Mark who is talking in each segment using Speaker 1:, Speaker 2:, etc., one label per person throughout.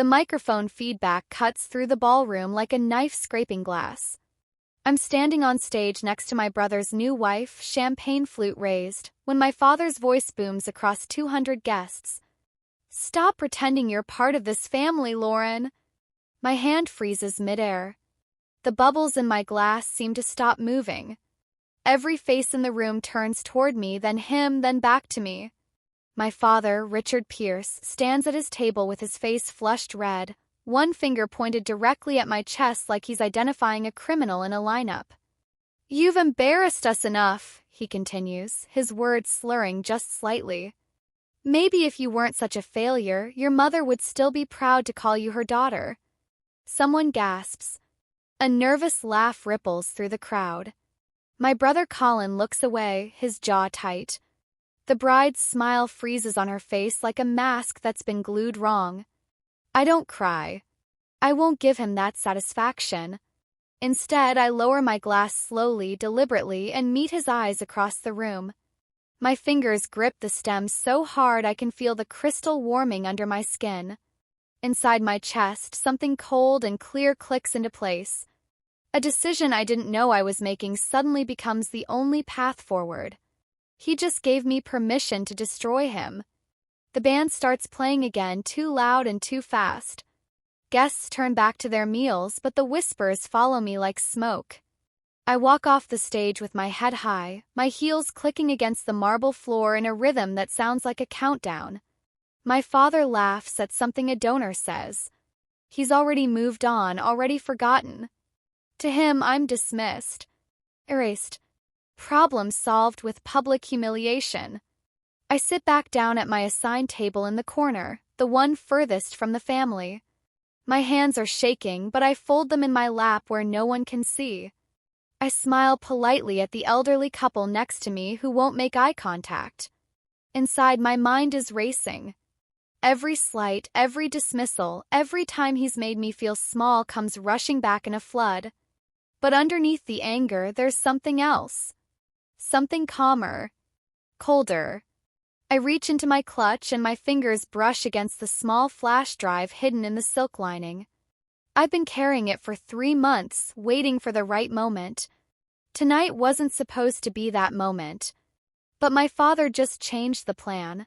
Speaker 1: The microphone feedback cuts through the ballroom like a knife scraping glass. I'm standing on stage next to my brother's new wife, champagne flute raised, when my father's voice booms across 200 guests. "Stop pretending you're part of this family, Lauren." My hand freezes midair. The bubbles in my glass seem to stop moving. Every face in the room turns toward me, then him, then back to me. My father, Richard Pierce, stands at his table with his face flushed red, one finger pointed directly at my chest like he's identifying a criminal in a lineup. "You've embarrassed us enough," he continues, his words slurring just slightly. "Maybe if you weren't such a failure, your mother would still be proud to call you her daughter." Someone gasps. A nervous laugh ripples through the crowd. My brother Colin looks away, his jaw tight. The bride's smile freezes on her face like a mask that's been glued wrong. I don't cry. I won't give him that satisfaction. Instead, I lower my glass slowly, deliberately, and meet his eyes across the room. My fingers grip the stem so hard I can feel the crystal warming under my skin. Inside my chest, something cold and clear clicks into place. A decision I didn't know I was making suddenly becomes the only path forward. He just gave me permission to destroy him. The band starts playing again, too loud and too fast. Guests turn back to their meals, but the whispers follow me like smoke. I walk off the stage with my head high, my heels clicking against the marble floor in a rhythm that sounds like a countdown. My father laughs at something a donor says. He's already moved on, already forgotten. To him, I'm dismissed. Erased. Problem solved with public humiliation. I sit back down at my assigned table in the corner, the one furthest from the family. My hands are shaking, but I fold them in my lap where no one can see. I smile politely at the elderly couple next to me who won't make eye contact. Inside, my mind is racing. Every slight, every dismissal, every time he's made me feel small comes rushing back in a flood. But underneath the anger, there's something else. Something calmer. Colder. I reach into my clutch and my fingers brush against the small flash drive hidden in the silk lining. I've been carrying it for 3 months, waiting for the right moment. Tonight wasn't supposed to be that moment. But my father just changed the plan.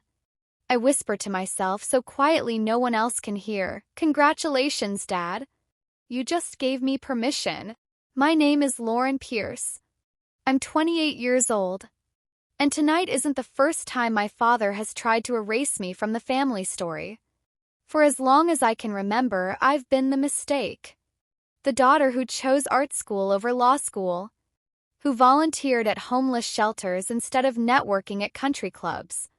Speaker 1: I whisper to myself so quietly no one else can hear. "Congratulations, Dad. You just gave me permission. My name is Lauren Pierce. I'm 28 years old. And tonight isn't the first time my father has tried to erase me from the family story. For as long as I can remember, I've been the mistake. The daughter who chose art school over law school. Who volunteered at homeless shelters instead of networking at country clubs.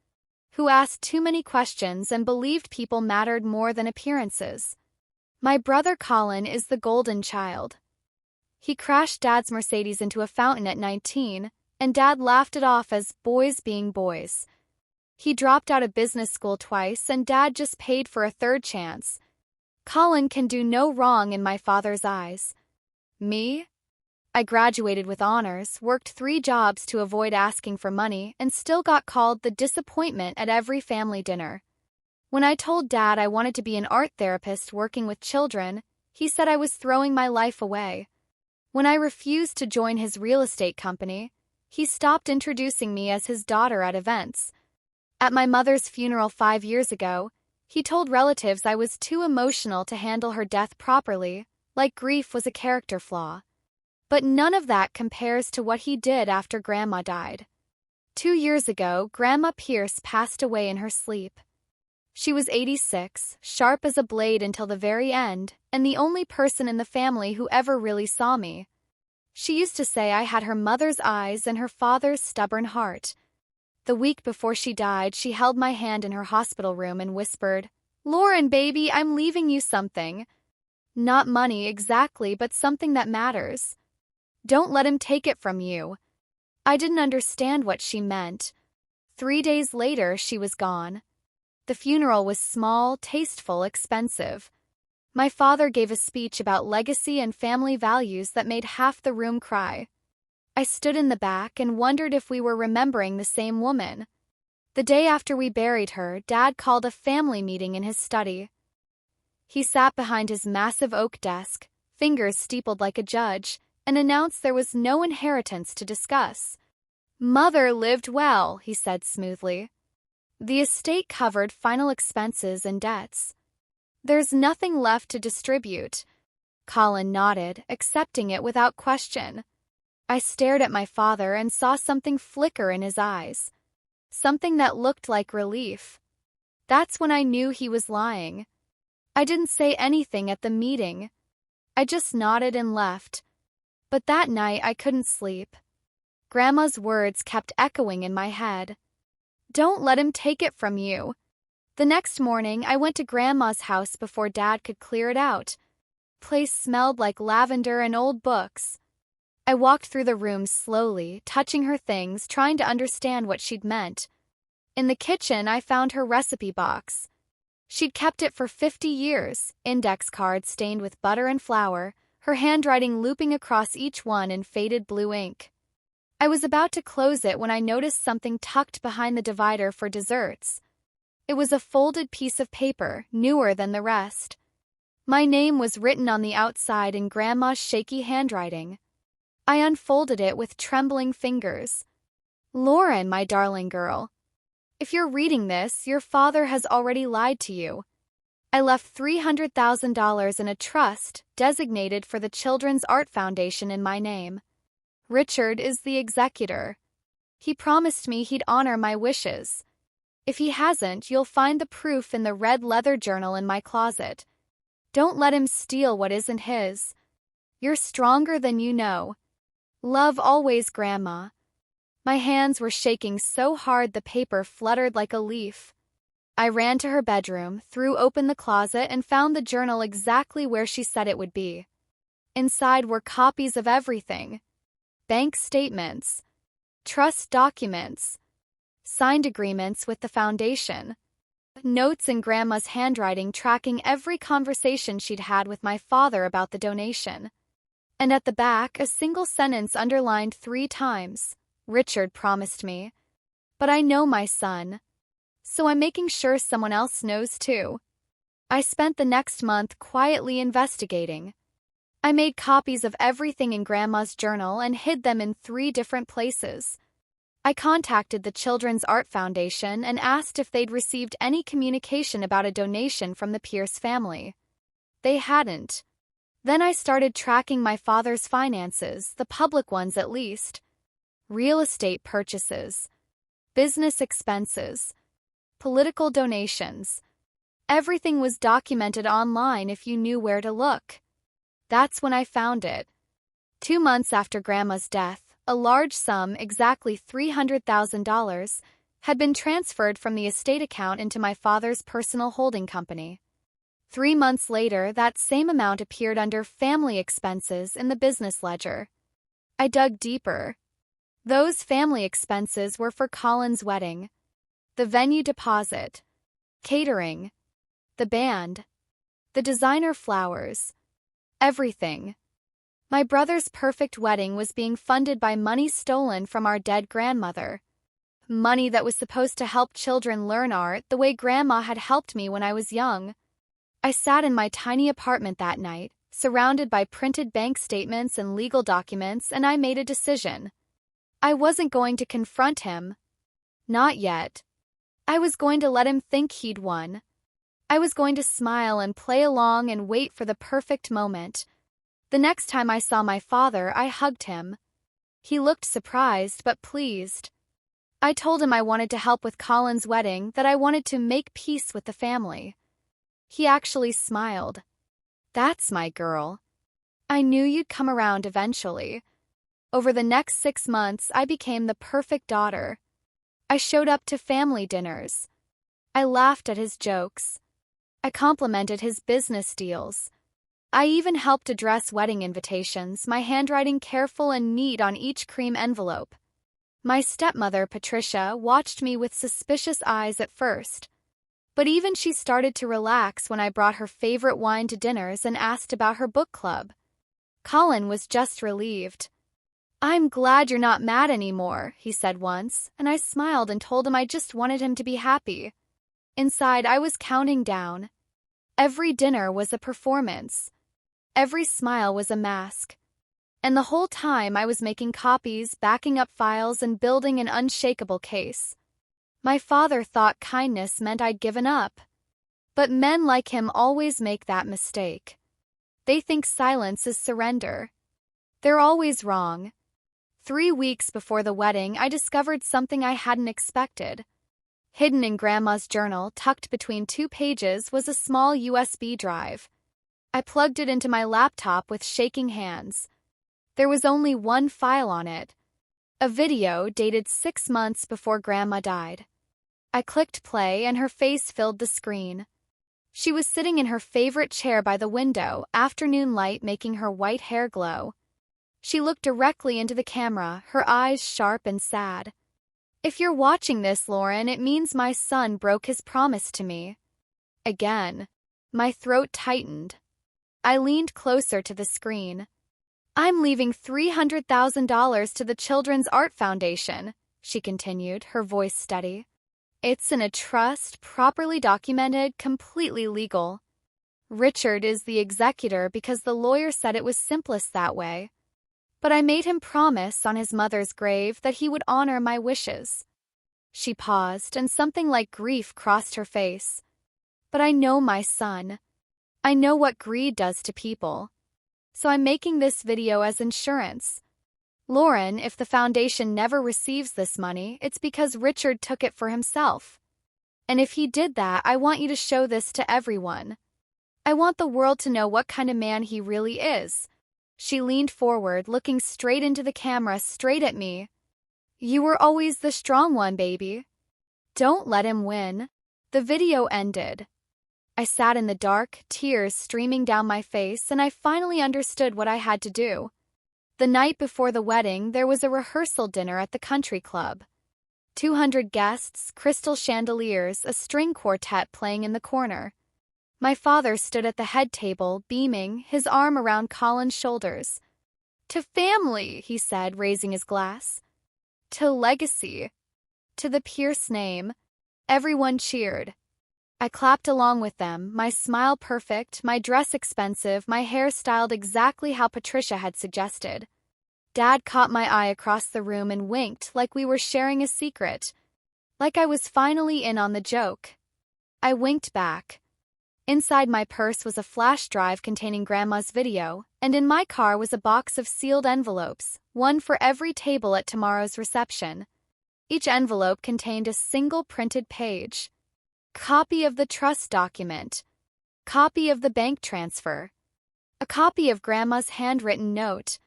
Speaker 1: Who asked too many questions and believed people mattered more than appearances. My brother Colin is the golden child. He crashed Dad's Mercedes into a fountain at 19, and Dad laughed it off as boys being boys. He dropped out of business school twice, and Dad just paid for a third chance. Colin can do no wrong in my father's eyes. Me? I graduated with honors, worked 3 jobs to avoid asking for money, and still got called the disappointment at every family dinner. When I told Dad I wanted to be an art therapist working with children, he said I was throwing my life away. When I refused to join his real estate company, he stopped introducing me as his daughter at events. At my mother's funeral 5 years ago, he told relatives I was too emotional to handle her death properly, like grief was a character flaw. But none of that compares to what he did after Grandma died. 2 years ago, Grandma Pierce passed away in her sleep. She was 86, sharp as a blade until the very end, and the only person in the family who ever really saw me. She used to say I had her mother's eyes and her father's stubborn heart. The week before she died, she held my hand in her hospital room and whispered, "Lauren, baby, I'm leaving you something. Not money exactly, but something that matters. Don't let him take it from you." I didn't understand what she meant. 3 days later, she was gone. The funeral was small, tasteful, expensive. My father gave a speech about legacy and family values that made half the room cry. I stood in the back and wondered if we were remembering the same woman. The day after we buried her, Dad called a family meeting in his study. He sat behind his massive oak desk, fingers steepled like a judge, and announced there was no inheritance to discuss. "Mother lived well," he said smoothly. "The estate covered final expenses and debts. There's nothing left to distribute." Colin nodded, accepting it without question. I stared at my father and saw something flicker in his eyes. Something that looked like relief. That's when I knew he was lying. I didn't say anything at the meeting. I just nodded and left. But that night I couldn't sleep. Grandma's words kept echoing in my head. "Don't let him take it from you." The next morning, I went to Grandma's house before Dad could clear it out. The place smelled like lavender and old books. I walked through the room slowly, touching her things, trying to understand what she'd meant. In the kitchen, I found her recipe box. She'd kept it for 50 years, index cards stained with butter and flour, her handwriting looping across each one in faded blue ink. I was about to close it when I noticed something tucked behind the divider for desserts. It was a folded piece of paper, newer than the rest. My name was written on the outside in Grandma's shaky handwriting. I unfolded it with trembling fingers. "Lauren, my darling girl, if you're reading this, your father has already lied to you. I left $300,000 in a trust designated for the Children's Art Foundation in my name. Richard is the executor. He promised me he'd honor my wishes. If he hasn't, you'll find the proof in the red leather journal in my closet. Don't let him steal what isn't his. You're stronger than you know. Love always, Grandma." My hands were shaking so hard the paper fluttered like a leaf. I ran to her bedroom, threw open the closet, and found the journal exactly where she said it would be. Inside were copies of everything. Bank statements, trust documents, signed agreements with the foundation, notes in Grandma's handwriting tracking every conversation she'd had with my father about the donation. And at the back, a single sentence underlined 3 times. "Richard promised me. But I know my son. So I'm making sure someone else knows too." I spent the next month quietly investigating. I made copies of everything in Grandma's journal and hid them in 3 different places. I contacted the Children's Art Foundation and asked if they'd received any communication about a donation from the Pierce family. They hadn't. Then I started tracking my father's finances, the public ones at least. Real estate purchases, business expenses, political donations. Everything was documented online if you knew where to look. That's when I found it. 2 months after Grandma's death, a large sum, exactly $300,000, had been transferred from the estate account into my father's personal holding company. 3 months later, that same amount appeared under family expenses in the business ledger. I dug deeper. Those family expenses were for Colin's wedding, the venue deposit, catering, the band, the designer flowers, everything. My brother's perfect wedding was being funded by money stolen from our dead grandmother. Money that was supposed to help children learn art the way Grandma had helped me when I was young. I sat in my tiny apartment that night, surrounded by printed bank statements and legal documents, and I made a decision. I wasn't going to confront him. Not yet. I was going to let him think he'd won. I was going to smile and play along and wait for the perfect moment. The next time I saw my father, I hugged him. He looked surprised but pleased. I told him I wanted to help with Colin's wedding, that I wanted to make peace with the family. He actually smiled. "That's my girl. I knew you'd come around eventually." Over the next 6 months, I became the perfect daughter. I showed up to family dinners. I laughed at his jokes. I complimented his business deals. I even helped address wedding invitations, my handwriting careful and neat on each cream envelope. My stepmother, Patricia, watched me with suspicious eyes at first. But even she started to relax when I brought her favorite wine to dinners and asked about her book club. Colin was just relieved. "I'm glad you're not mad anymore," he said once, and I smiled and told him I just wanted him to be happy. Inside, I was counting down. Every dinner was a performance. Every smile was a mask. And the whole time I was making copies, backing up files, and building an unshakable case. My father thought kindness meant I'd given up. But men like him always make that mistake. They think silence is surrender. They're always wrong. 3 weeks before the wedding, I discovered something I hadn't expected. Hidden in Grandma's journal, tucked between 2 pages, was a small USB drive. I plugged it into my laptop with shaking hands. There was only one file on it. A video dated 6 months before Grandma died. I clicked play and her face filled the screen. She was sitting in her favorite chair by the window, afternoon light making her white hair glow. She looked directly into the camera, her eyes sharp and sad. If you're watching this, Lauren, it means my son broke his promise to me. Again. My throat tightened. I leaned closer to the screen. I'm leaving $300,000 to the Children's Art Foundation, she continued, her voice steady. It's in a trust, properly documented, completely legal. Richard is the executor because the lawyer said it was simplest that way. But I made him promise on his mother's grave that he would honor my wishes. She paused, and something like grief crossed her face. But I know my son. I know what greed does to people. So I'm making this video as insurance. Lauren, if the foundation never receives this money, it's because Richard took it for himself. And if he did that, I want you to show this to everyone. I want the world to know what kind of man he really is. She leaned forward, looking straight into the camera, straight at me. You were always the strong one, baby. Don't let him win. The video ended. I sat in the dark, tears streaming down my face, and I finally understood what I had to do. The night before the wedding, there was a rehearsal dinner at the country club. 200 guests, crystal chandeliers, a string quartet playing in the corner. My father stood at the head table, beaming, his arm around Colin's shoulders. To family, he said, raising his glass. To legacy. To the Pierce name. Everyone cheered. I clapped along with them, my smile perfect, my dress expensive, my hair styled exactly how Patricia had suggested. Dad caught my eye across the room and winked like we were sharing a secret. Like I was finally in on the joke. I winked back. Inside my purse was a flash drive containing Grandma's video, and in my car was a box of sealed envelopes, one for every table at tomorrow's reception. Each envelope contained a single printed page. Copy of the trust document. Copy of the bank transfer. A copy of Grandma's handwritten note.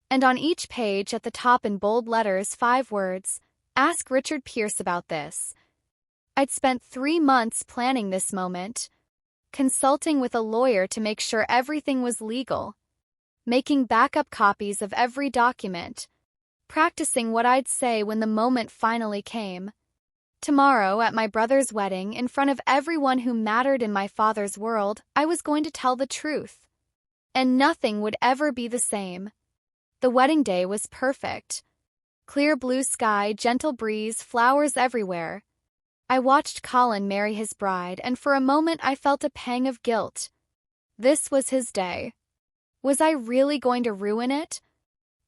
Speaker 1: And on each page, at the top in bold letters, 5 words, "Ask Richard Pierce about this." I'd spent 3 months planning this moment. Consulting with a lawyer to make sure everything was legal, making backup copies of every document, practicing what I'd say when the moment finally came. Tomorrow, at my brother's wedding, in front of everyone who mattered in my father's world, I was going to tell the truth. And nothing would ever be the same. The wedding day was perfect. Clear blue sky, gentle breeze, flowers everywhere. I watched Colin marry his bride, and for a moment I felt a pang of guilt. This was his day. Was I really going to ruin it?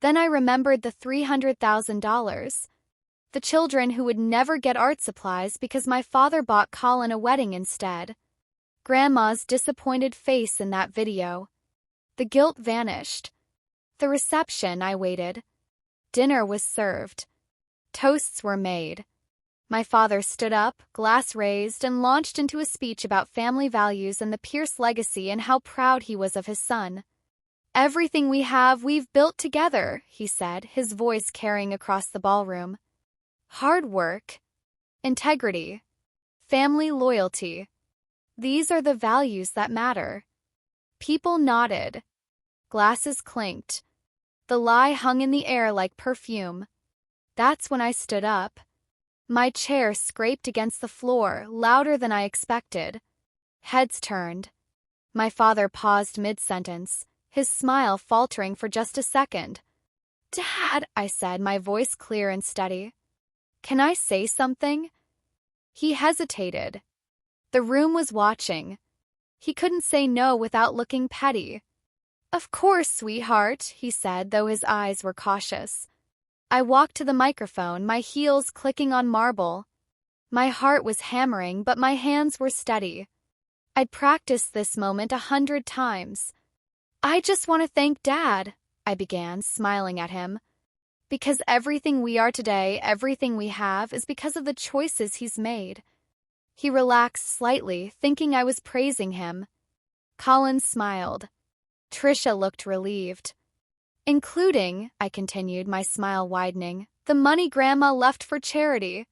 Speaker 1: Then I remembered the $300,000. The children who would never get art supplies because my father bought Colin a wedding instead. Grandma's disappointed face in that video. The guilt vanished. The reception, I waited. Dinner was served. Toasts were made. My father stood up, glass raised, and launched into a speech about family values and the Pierce legacy and how proud he was of his son. Everything we have, we've built together, he said, his voice carrying across the ballroom. Hard work, integrity, family loyalty. These are the values that matter. People nodded. Glasses clinked. The lie hung in the air like perfume. That's when I stood up. My chair scraped against the floor, louder than I expected. Heads turned. My father paused mid-sentence, his smile faltering for just a second. "Dad," I said, my voice clear and steady. "Can I say something?" He hesitated. The room was watching. He couldn't say no without looking petty. "Of course, sweetheart," he said, though his eyes were cautious. I walked to the microphone, my heels clicking on marble. My heart was hammering, but my hands were steady. I'd practiced this moment 100 times. "I just want to thank Dad," I began, smiling at him. "Because everything we are today, everything we have, is because of the choices he's made." He relaxed slightly, thinking I was praising him. Colin smiled. Trisha looked relieved. "Including," I continued, my smile widening, "the money Grandma left for charity.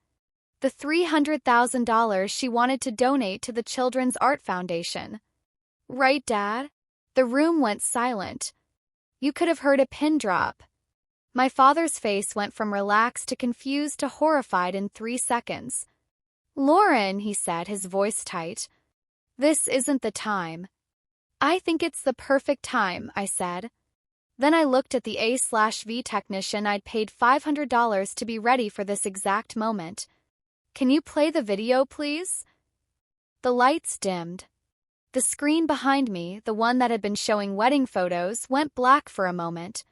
Speaker 1: The $300,000 she wanted to donate to the Children's Art Foundation." "Right, Dad?" The room went silent. You could have heard a pin drop. My father's face went from relaxed to confused to horrified in 3 seconds. "Lauren," he said, his voice tight, "this isn't the time." "I think it's the perfect time," I said. Then I looked at the A/V technician I'd paid $500 to be ready for this exact moment. "Can you play the video, please?" The lights dimmed. The screen behind me, the one that had been showing wedding photos, went black for a moment.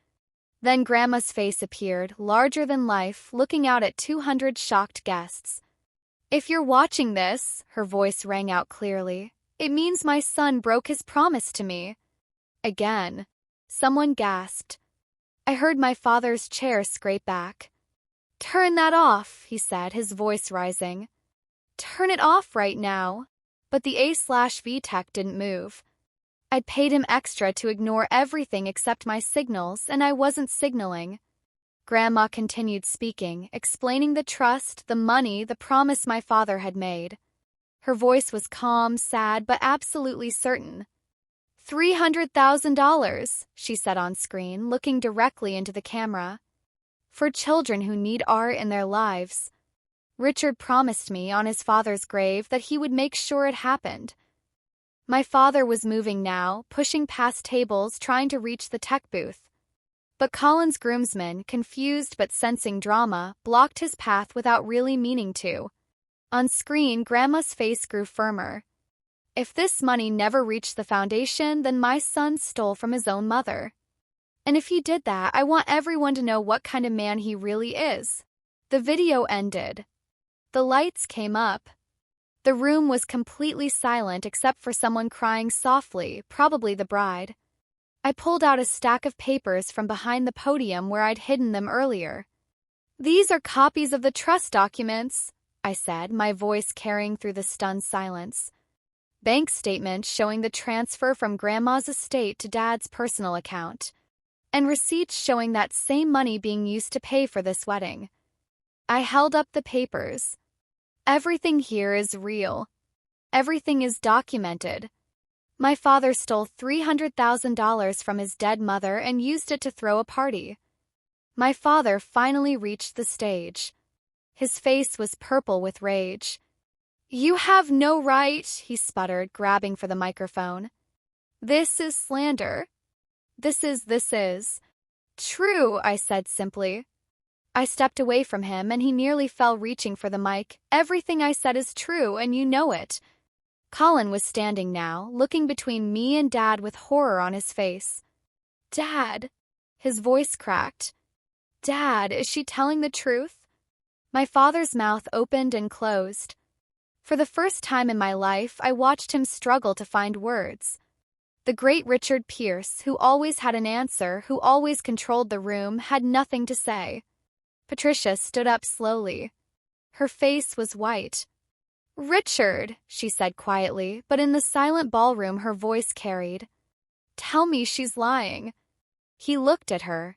Speaker 1: Then Grandma's face appeared, larger than life, looking out at 200 shocked guests. "If you're watching this," her voice rang out clearly, "it means my son broke his promise to me." Again. Someone gasped. I heard my father's chair scrape back. "Turn that off," he said, his voice rising. "Turn it off right now." But the A/V tech didn't move. I'd paid him extra to ignore everything except my signals, and I wasn't signaling. Grandma continued speaking, explaining the trust, the money, the promise my father had made. Her voice was calm, sad, but absolutely certain. $300,000, she said on screen, looking directly into the camera. "For children who need art in their lives. Richard promised me on his father's grave that he would make sure it happened." My father was moving now, pushing past tables, trying to reach the tech booth. But Colin's groomsmen, confused but sensing drama, blocked his path without really meaning to. On screen, Grandma's face grew firmer. "If this money never reached the foundation, then my son stole from his own mother. And if he did that, I want everyone to know what kind of man he really is." The video ended. The lights came up. The room was completely silent except for someone crying softly, probably the bride. I pulled out a stack of papers from behind the podium where I'd hidden them earlier. "These are copies of the trust documents," I said, my voice carrying through the stunned silence. "Bank statements showing the transfer from Grandma's estate to Dad's personal account. And receipts showing that same money being used to pay for this wedding." I held up the papers. "Everything here is real. Everything is documented. My father stole $300,000 from his dead mother and used it to throw a party." My father finally reached the stage. His face was purple with rage. "You have no right," he sputtered, grabbing for the microphone. "This is slander. This is." "True," I said simply. I stepped away from him and he nearly fell, reaching for the mic. "Everything I said is true, and you know it." Colin was standing now, looking between me and Dad with horror on his face. "Dad," his voice cracked. "Dad, is she telling the truth?" My father's mouth opened and closed. For the first time in my life, I watched him struggle to find words. The great Richard Pierce, who always had an answer, who always controlled the room, had nothing to say. Patricia stood up slowly. Her face was white. "Richard," she said quietly, but in the silent ballroom her voice carried. "Tell me she's lying." He looked at her.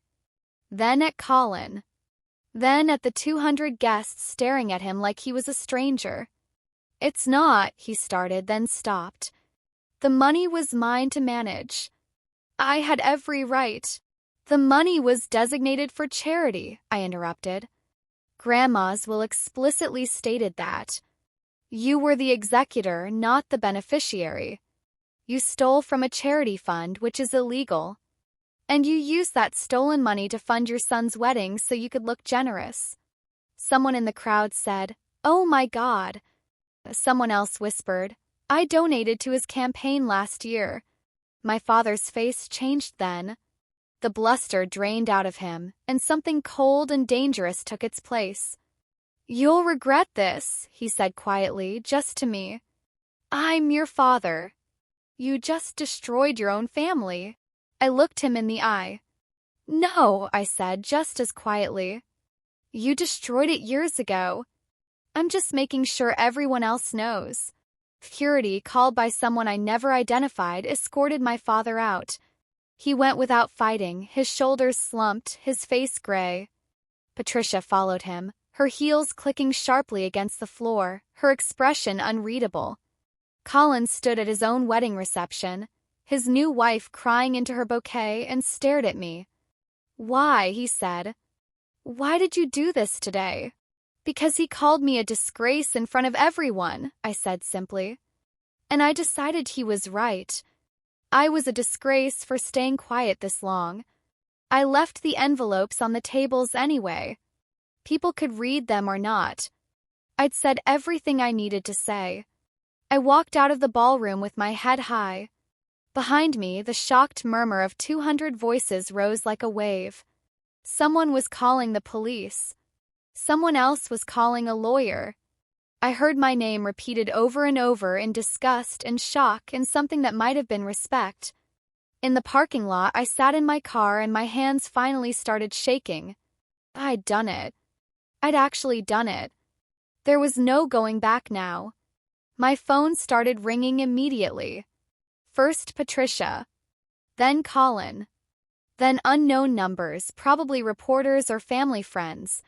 Speaker 1: Then at Colin. Then at the 200 guests staring at him like he was a stranger. "It's not," he started, then stopped. "The money was mine to manage. I had every right." "The money was designated for charity," I interrupted. "Grandma's will explicitly stated that. You were the executor, not the beneficiary. You stole from a charity fund, which is illegal. And you used that stolen money to fund your son's wedding so you could look generous." Someone in the crowd said, "Oh my God." Someone else whispered, I donated to his campaign last year. My father's face changed then. The bluster drained out of him, and something cold and dangerous took its place. "You'll regret this," he said quietly, just to me. "I'm your father. You just destroyed your own family." I looked him in the eye. "No," I said just as quietly. "You destroyed it years ago. I'm just making sure everyone else knows." Security, called by someone I never identified, escorted my father out. He went without fighting, his shoulders slumped, his face gray. Patricia followed him, her heels clicking sharply against the floor, her expression unreadable. Colin stood at his own wedding reception, his new wife crying into her bouquet, and stared at me. "Why?" he said. "Why did you do this today?" "Because he called me a disgrace in front of everyone," I said simply. And I decided he was right. I was a disgrace for staying quiet this long. I left the envelopes on the tables anyway. People could read them or not. I'd said everything I needed to say. I walked out of the ballroom with my head high. Behind me, the shocked murmur of 200 voices rose like a wave. Someone was calling the police. Someone else was calling a lawyer. I heard my name repeated over and over in disgust and shock and something that might have been respect. In the parking lot, I sat in my car and my hands finally started shaking. I'd done it. I'd actually done it. There was no going back now. My phone started ringing immediately. First Patricia, then Colin, then unknown numbers, probably reporters or family friends.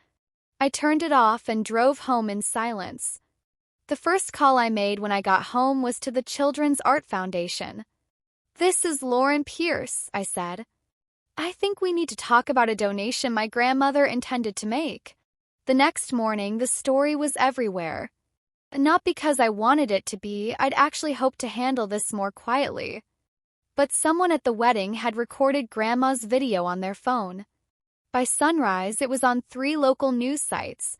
Speaker 1: I turned it off and drove home in silence. The first call I made when I got home was to the Children's Art Foundation. "This is Lauren Pierce," I said. "I think we need to talk about a donation my grandmother intended to make." The next morning, the story was everywhere. Not because I wanted it to be, I'd actually hoped to handle this more quietly. But someone at the wedding had recorded Grandma's video on their phone. By sunrise, it was on 3 local news sites.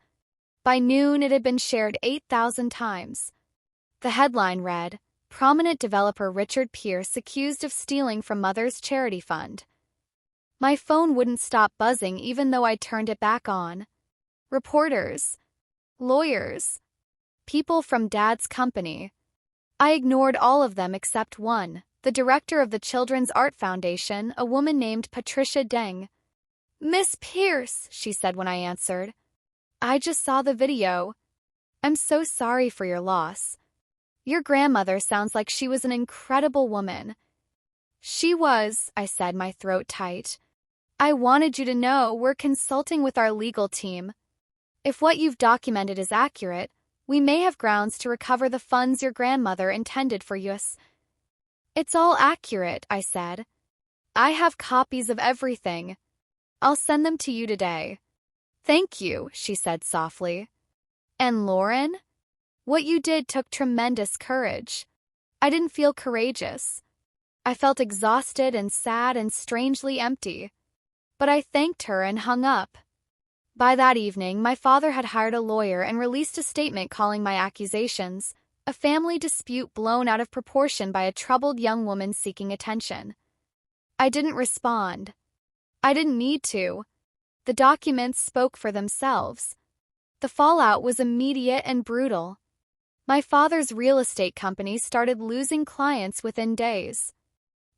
Speaker 1: By noon, it had been shared 8,000 times. The headline read, "Prominent developer Richard Pierce accused of stealing from mother's charity fund." My phone wouldn't stop buzzing even though I turned it back on. Reporters, lawyers, people from Dad's company. I ignored all of them except one, the director of the Children's Art Foundation, a woman named Patricia Deng. "Miss Pierce," she said when I answered. "I just saw the video. I'm so sorry for your loss. Your grandmother sounds like she was an incredible woman." "She was," I said, my throat tight. "I wanted you to know we're consulting with our legal team. If what you've documented is accurate, we may have grounds to recover the funds your grandmother intended for us." "It's all accurate," I said. "I have copies of everything. I'll send them to you today." "Thank you," she said softly. "And Lauren? What you did took tremendous courage." I didn't feel courageous. I felt exhausted and sad and strangely empty. But I thanked her and hung up. By that evening, my father had hired a lawyer and released a statement calling my accusations a family dispute blown out of proportion by a troubled young woman seeking attention. I didn't respond. I didn't need to. The documents spoke for themselves. The fallout was immediate and brutal. My father's real estate company started losing clients within days.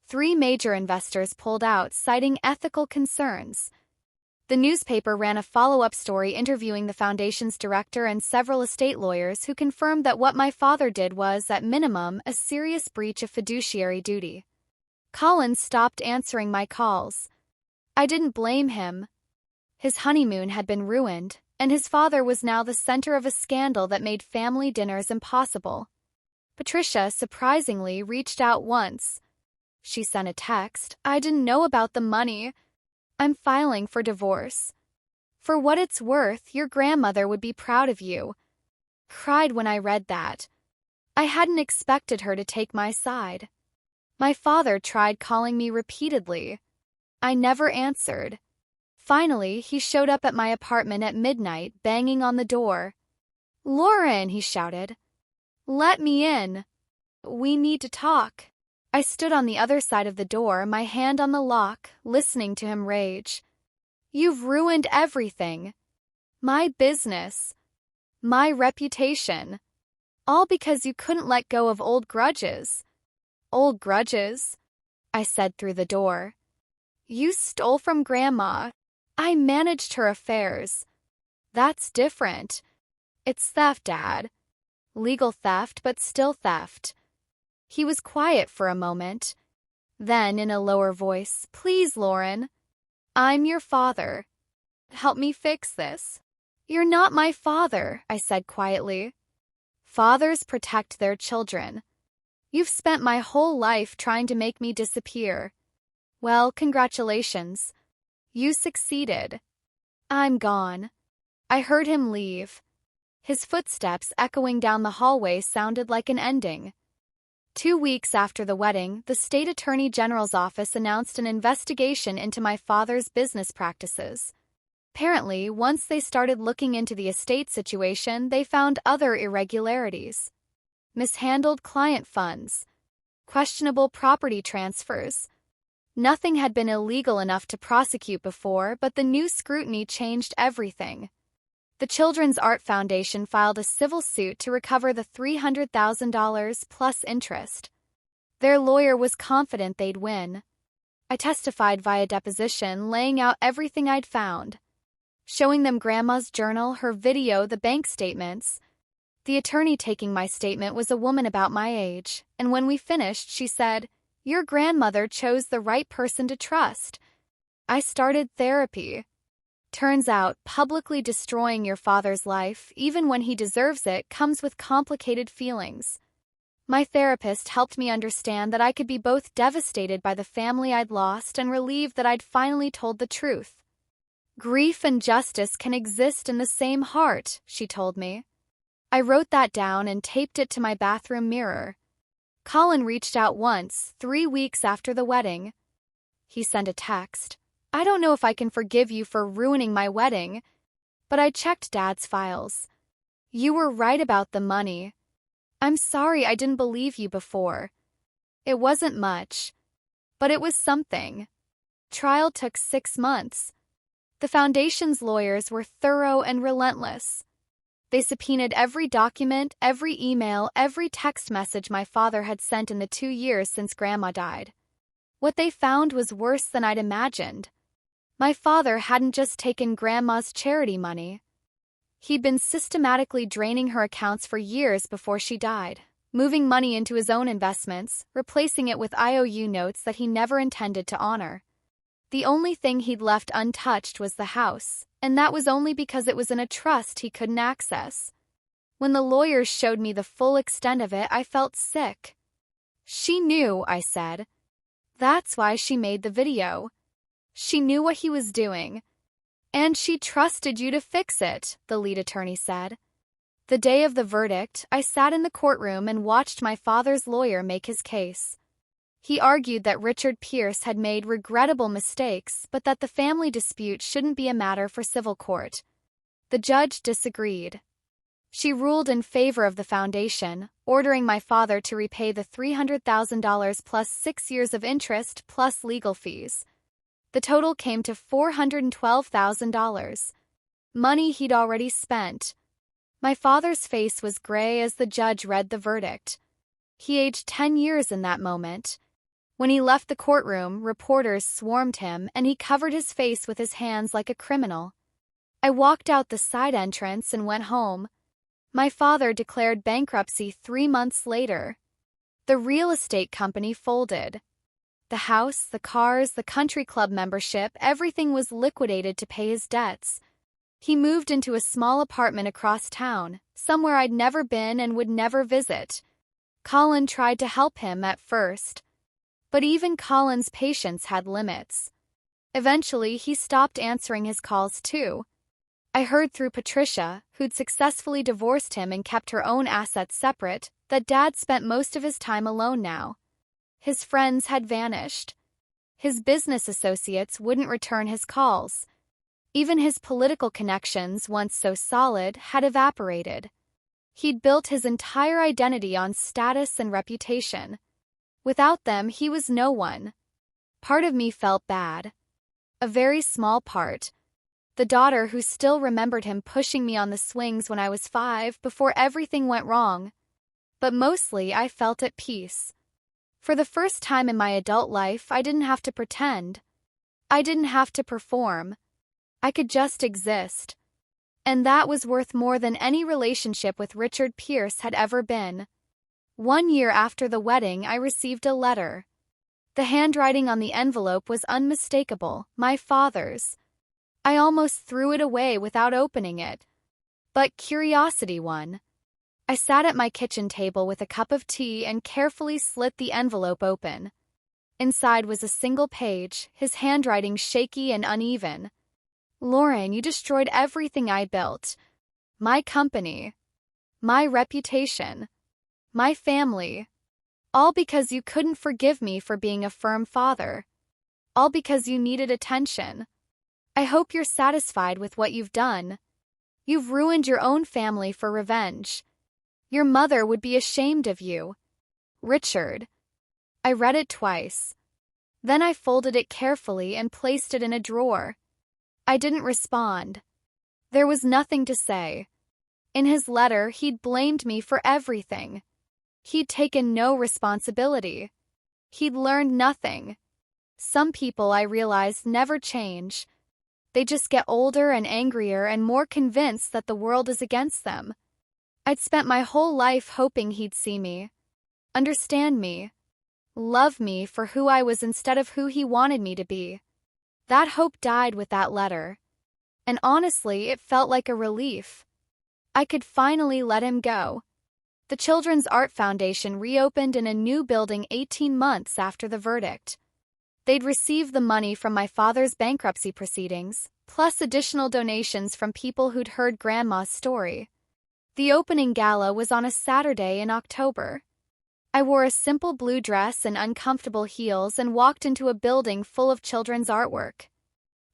Speaker 1: 3 major investors pulled out, citing ethical concerns. The newspaper ran a follow-up story interviewing the foundation's director and several estate lawyers who confirmed that what my father did was, at minimum, a serious breach of fiduciary duty. Colin stopped answering my calls. I didn't blame him. His honeymoon had been ruined, and his father was now the center of a scandal that made family dinners impossible. Patricia, surprisingly, reached out once. She sent a text. "I didn't know about the money. I'm filing for divorce. For what it's worth, your grandmother would be proud of you." Cried when I read that. I hadn't expected her to take my side. My father tried calling me repeatedly. I never answered. Finally, he showed up at my apartment at midnight, banging on the door. "Lauren," he shouted. "Let me in." We need to talk. I stood on the other side of the door, my hand on the lock, listening to him rage. You've ruined everything. My business. My reputation. All because you couldn't let go of old grudges. Old grudges? I said through the door. You stole from Grandma. I managed her affairs. That's different. It's theft, Dad. Legal theft, but still theft. He was quiet for a moment. Then, in a lower voice, Please, Lauren. I'm your father. Help me fix this. You're not my father, I said quietly. Fathers protect their children. You've spent my whole life trying to make me disappear. Well, congratulations. You succeeded. I'm gone. I heard him leave. His footsteps echoing down the hallway sounded like an ending. 2 weeks after the wedding, the state attorney general's office announced an investigation into my father's business practices. Apparently, once they started looking into the estate situation, they found other irregularities. Mishandled client funds. Questionable property transfers. Nothing had been illegal enough to prosecute before, but the new scrutiny changed everything. The Children's Art Foundation filed a civil suit to recover the $300,000 plus interest. Their lawyer was confident they'd win. I testified via deposition, laying out everything I'd found. Showing them Grandma's journal, her video, the bank statements. The attorney taking my statement was a woman about my age, and when we finished, she said, Your grandmother chose the right person to trust. I started therapy. Turns out, publicly destroying your father's life, even when he deserves it, comes with complicated feelings. My therapist helped me understand that I could be both devastated by the family I'd lost and relieved that I'd finally told the truth. Grief and justice can exist in the same heart, she told me. I wrote that down and taped it to my bathroom mirror. Colin reached out once, 3 weeks after the wedding. He sent a text. I don't know if I can forgive you for ruining my wedding, but I checked Dad's files. You were right about the money. I'm sorry I didn't believe you before. It wasn't much, but it was something. Trial took 6 months. The foundation's lawyers were thorough and relentless. They subpoenaed every document, every email, every text message my father had sent in the 2 years since Grandma died. What they found was worse than I'd imagined. My father hadn't just taken Grandma's charity money. He'd been systematically draining her accounts for years before she died, moving money into his own investments, replacing it with IOU notes that he never intended to honor. The only thing he'd left untouched was the house, and that was only because it was in a trust he couldn't access. When the lawyers showed me the full extent of it, I felt sick. She knew, I said. That's why she made the video. She knew what he was doing. And she trusted you to fix it, the lead attorney said. The day of the verdict, I sat in the courtroom and watched my father's lawyer make his case. He argued that Richard Pierce had made regrettable mistakes, but that the family dispute shouldn't be a matter for civil court. The judge disagreed. She ruled in favor of the foundation, ordering my father to repay the $300,000 plus 6 years of interest plus legal fees. The total came to $412,000. Money he'd already spent. My father's face was gray as the judge read the verdict. He aged 10 years in that moment. When he left the courtroom, reporters swarmed him, and he covered his face with his hands like a criminal. I walked out the side entrance and went home. My father declared bankruptcy 3 months later. The real estate company folded. The house, the cars, the country club membership, everything was liquidated to pay his debts. He moved into a small apartment across town, somewhere I'd never been and would never visit. Colin tried to help him at first. But even Colin's patience had limits. Eventually, he stopped answering his calls too. I heard through Patricia, who'd successfully divorced him and kept her own assets separate, that Dad spent most of his time alone now. His friends had vanished. His business associates wouldn't return his calls. Even his political connections, once so solid, had evaporated. He'd built his entire identity on status and reputation. Without them, he was no one. Part of me felt bad. A very small part. The daughter who still remembered him pushing me on the swings when I was 5 before everything went wrong. But mostly, I felt at peace. For the first time in my adult life, I didn't have to pretend. I didn't have to perform. I could just exist. And that was worth more than any relationship with Richard Pierce had ever been. 1 year after the wedding, I received a letter. The handwriting on the envelope was unmistakable, my father's. I almost threw it away without opening it. But curiosity won. I sat at my kitchen table with a cup of tea and carefully slit the envelope open. Inside was a single page, his handwriting shaky and uneven. "Lauren, you destroyed everything I built. My company. My reputation. My family. All because you couldn't forgive me for being a firm father. All because you needed attention. I hope you're satisfied with what you've done. You've ruined your own family for revenge. Your mother would be ashamed of you. Richard." I read it twice. Then I folded it carefully and placed it in a drawer. I didn't respond. There was nothing to say. In his letter, he'd blamed me for everything. He'd taken no responsibility. He'd learned nothing. Some people, I realized, never change. They just get older and angrier and more convinced that the world is against them. I'd spent my whole life hoping he'd see me, understand me, love me for who I was instead of who he wanted me to be. That hope died with that letter. And honestly, it felt like a relief. I could finally let him go. The Children's Art Foundation reopened in a new building 18 months after the verdict. They'd received the money from my father's bankruptcy proceedings, plus additional donations from people who'd heard Grandma's story. The opening gala was on a Saturday in October. I wore a simple blue dress and uncomfortable heels and walked into a building full of children's artwork.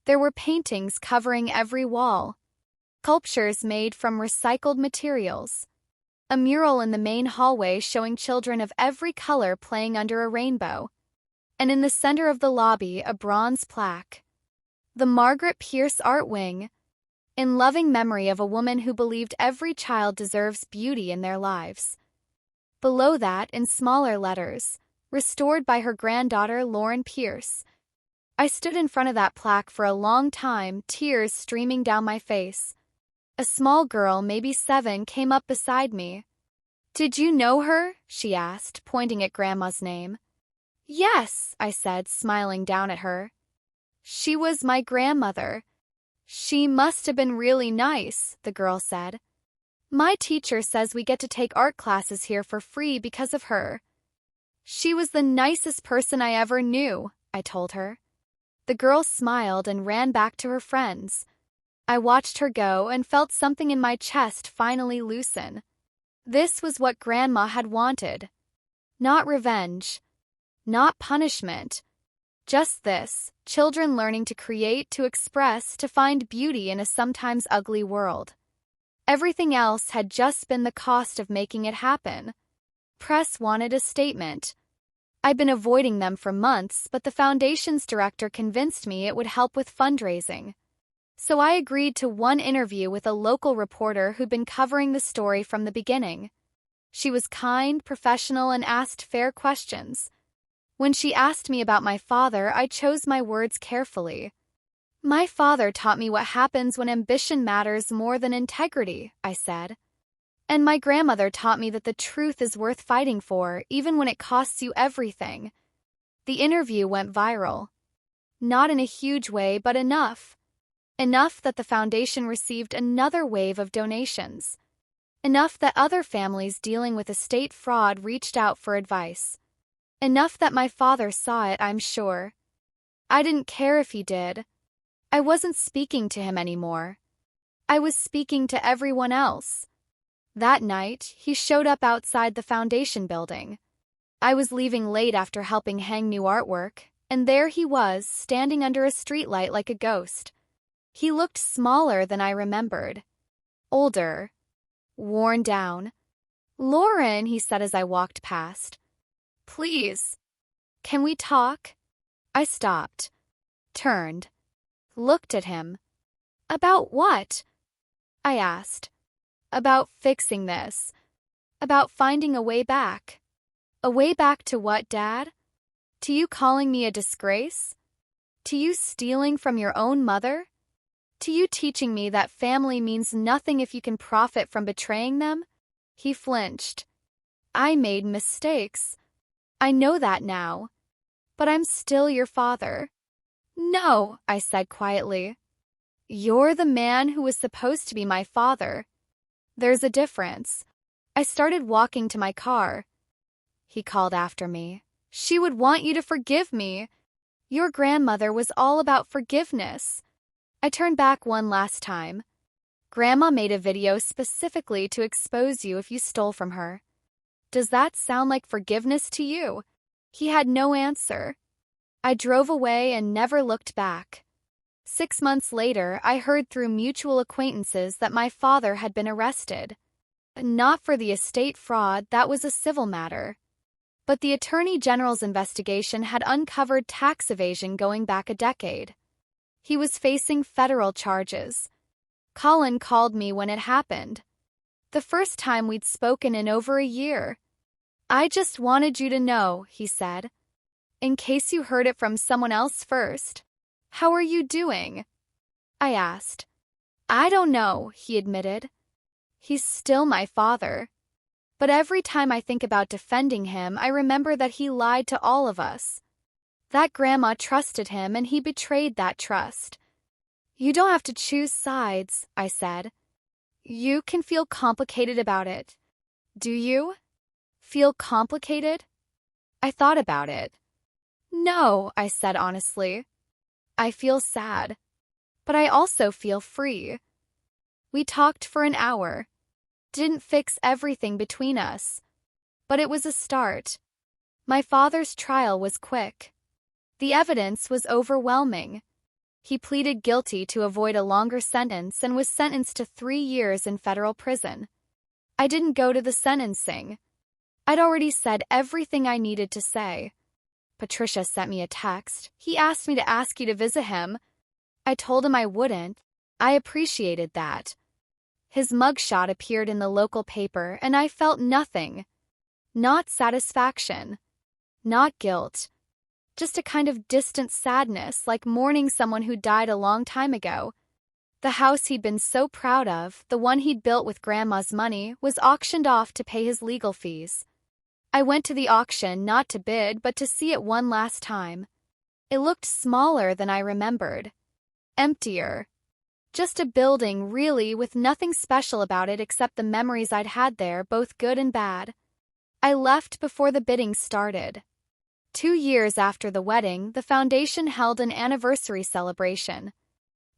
Speaker 1: There were paintings covering every wall, sculptures made from recycled materials, a mural in the main hallway showing children of every color playing under a rainbow, and in the center of the lobby a bronze plaque. The Margaret Pierce Art Wing, in loving memory of a woman who believed every child deserves beauty in their lives. Below that, in smaller letters, restored by her granddaughter Lauren Pierce. I stood in front of that plaque for a long time, tears streaming down my face. A small girl, maybe 7, came up beside me. "Did you know her?" she asked, pointing at Grandma's name. "Yes," I said, smiling down at her. "She was my grandmother." "She must have been really nice," the girl said. "My teacher says we get to take art classes here for free because of her." "She was the nicest person I ever knew," I told her. The girl smiled and ran back to her friends. I watched her go and felt something in my chest finally loosen. This was what Grandma had wanted. Not revenge. Not punishment. Just this, children learning to create, to express, to find beauty in a sometimes ugly world. Everything else had just been the cost of making it happen. Press wanted a statement. I'd been avoiding them for months, but the foundation's director convinced me it would help with fundraising. So I agreed to one interview with a local reporter who'd been covering the story from the beginning. She was kind, professional, and asked fair questions. When she asked me about my father, I chose my words carefully. "My father taught me what happens when ambition matters more than integrity," I said. "And my grandmother taught me that the truth is worth fighting for, even when it costs you everything." The interview went viral. Not in a huge way, but enough. Enough that the foundation received another wave of donations. Enough that other families dealing with estate fraud reached out for advice. Enough that my father saw it, I'm sure. I didn't care if he did. I wasn't speaking to him anymore. I was speaking to everyone else. That night, he showed up outside the foundation building. I was leaving late after helping hang new artwork, and there he was, standing under a streetlight like a ghost. He looked smaller than I remembered. Older. Worn down. "Lauren," he said as I walked past. "Please, can we talk?" I stopped, turned, looked at him. "About what?" I asked. "About fixing this. About finding a way back." "A way back to what, Dad? To you calling me a disgrace? To you stealing from your own mother? To you teaching me that family means nothing if you can profit from betraying them?" He flinched. "I made mistakes. I know that now. But I'm still your father." "No," I said quietly. "You're the man who was supposed to be my father. There's a difference." I started walking to my car. He called after me. "She would want you to forgive me. Your grandmother was all about forgiveness." I turned back one last time. "Grandma made a video specifically to expose you if you stole from her. Does that sound like forgiveness to you?" He had no answer. I drove away and never looked back. 6 months later, I heard through mutual acquaintances that my father had been arrested. Not for the estate fraud, that was a civil matter. But the Attorney General's investigation had uncovered tax evasion going back a decade. He was facing federal charges. Colin called me when it happened. The first time we'd spoken in over a year. "I just wanted you to know," he said. "In case you heard it from someone else first. How are you doing?" I asked. "I don't know," he admitted. "He's still my father. But every time I think about defending him, I remember that he lied to all of us. That grandma trusted him and he betrayed that trust." "You don't have to choose sides," I said. "You can feel complicated about it." "Do you? Feel complicated?" I thought about it. "No," I said honestly. "I feel sad. But I also feel free." We talked for an hour. Didn't fix everything between us. But it was a start. My father's trial was quick. The evidence was overwhelming. He pleaded guilty to avoid a longer sentence and was sentenced to 3 years in federal prison. I didn't go to the sentencing. I'd already said everything I needed to say. Patricia sent me a text. "He asked me to ask you to visit him." I told him I wouldn't. I appreciated that. His mugshot appeared in the local paper, and I felt nothing. Not satisfaction. Not guilt. Just a kind of distant sadness, like mourning someone who died a long time ago. The house he'd been so proud of, the one he'd built with Grandma's money, was auctioned off to pay his legal fees. I went to the auction not to bid, but to see it one last time. It looked smaller than I remembered. Emptier. Just a building, really, with nothing special about it except the memories I'd had there, both good and bad. I left before the bidding started. 2 years after the wedding, the foundation held an anniversary celebration.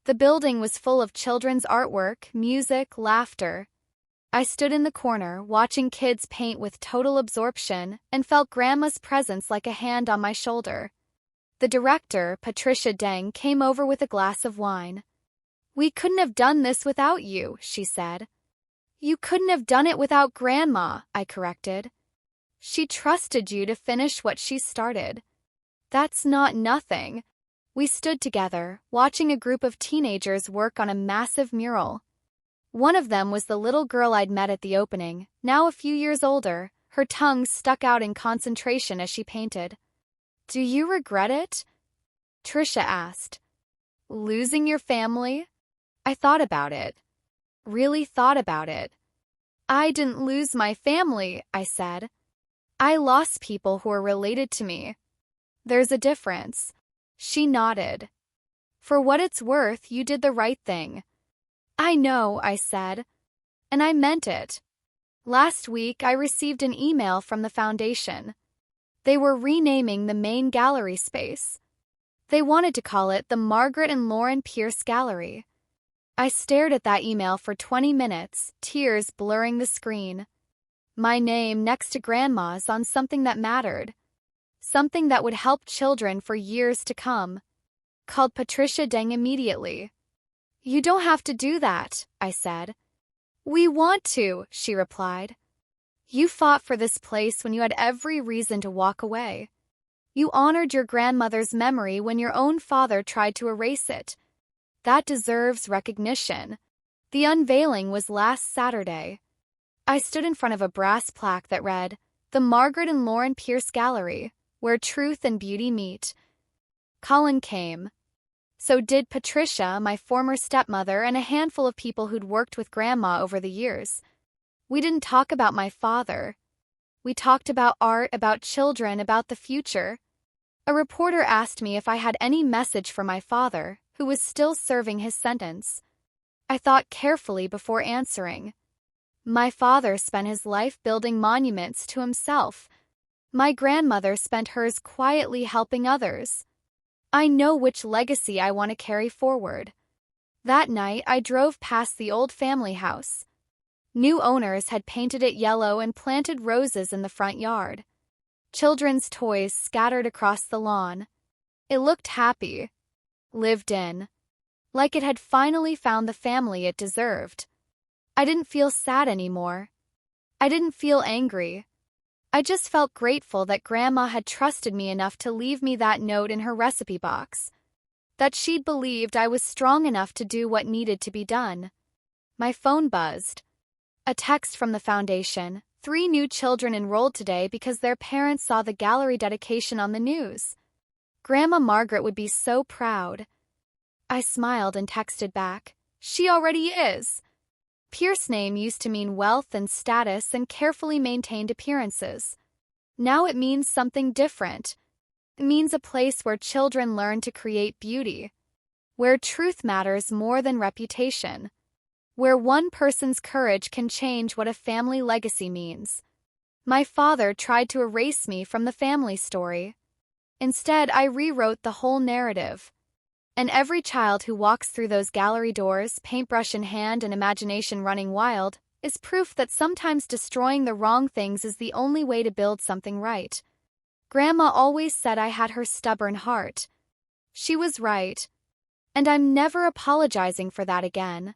Speaker 1: The building was full of children's artwork, music, laughter. I stood in the corner, watching kids paint with total absorption, and felt Grandma's presence like a hand on my shoulder. The director, Patricia Deng, came over with a glass of wine. "We couldn't have done this without you," she said. "You couldn't have done it without Grandma," I corrected. "She trusted you to finish what she started." "That's not nothing." We stood together, watching a group of teenagers work on a massive mural. One of them was the little girl I'd met at the opening, now a few years older. Her tongue stuck out in concentration as she painted. "Do you regret it?" Tricia asked. "Losing your family?" I thought about it. Really thought about it. "I didn't lose my family," I said. "I lost people who are related to me. There's a difference." She nodded. "For what it's worth, you did the right thing." "I know," I said. And I meant it. Last week, I received an email from the foundation. They were renaming the main gallery space. They wanted to call it the Margaret and Lauren Pierce Gallery. I stared at that email for 20 minutes, tears blurring the screen. My name next to Grandma's on something that mattered. Something that would help children for years to come. Called Patricia Deng immediately. "You don't have to do that," I said. "We want to," she replied. You fought for this place when you had every reason to walk away. You honored your grandmother's memory when your own father tried to erase it. That deserves recognition. The unveiling was last Saturday. I stood in front of a brass plaque that read, "The Margaret and Lauren Pierce Gallery, where truth and beauty meet." Colin came. So did Patricia, my former stepmother, and a handful of people who'd worked with Grandma over the years. We didn't talk about my father. We talked about art, about children, about the future. A reporter asked me if I had any message for my father, who was still serving his sentence. I thought carefully before answering. My father spent his life building monuments to himself. My grandmother spent hers quietly helping others. I know which legacy I want to carry forward. That night, I drove past the old family house. New owners had painted it yellow and planted roses in the front yard. Children's toys scattered across the lawn. It looked happy, lived in, like it had finally found the family it deserved. I didn't feel sad anymore. I didn't feel angry. I just felt grateful that Grandma had trusted me enough to leave me that note in her recipe box. That she'd believed I was strong enough to do what needed to be done. My phone buzzed. A text from the foundation. 3 new children enrolled today because their parents saw the gallery dedication on the news. Grandma Margaret would be so proud. I smiled and texted back, "She already is." Pierce's name used to mean wealth and status and carefully maintained appearances. Now it means something different. It means a place where children learn to create beauty, where truth matters more than reputation, where one person's courage can change what a family legacy means. My father tried to erase me from the family story. Instead, I rewrote the whole narrative. And every child who walks through those gallery doors, paintbrush in hand and imagination running wild, is proof that sometimes destroying the wrong things is the only way to build something right. Grandma always said I had her stubborn heart. She was right. And I'm never apologizing for that again.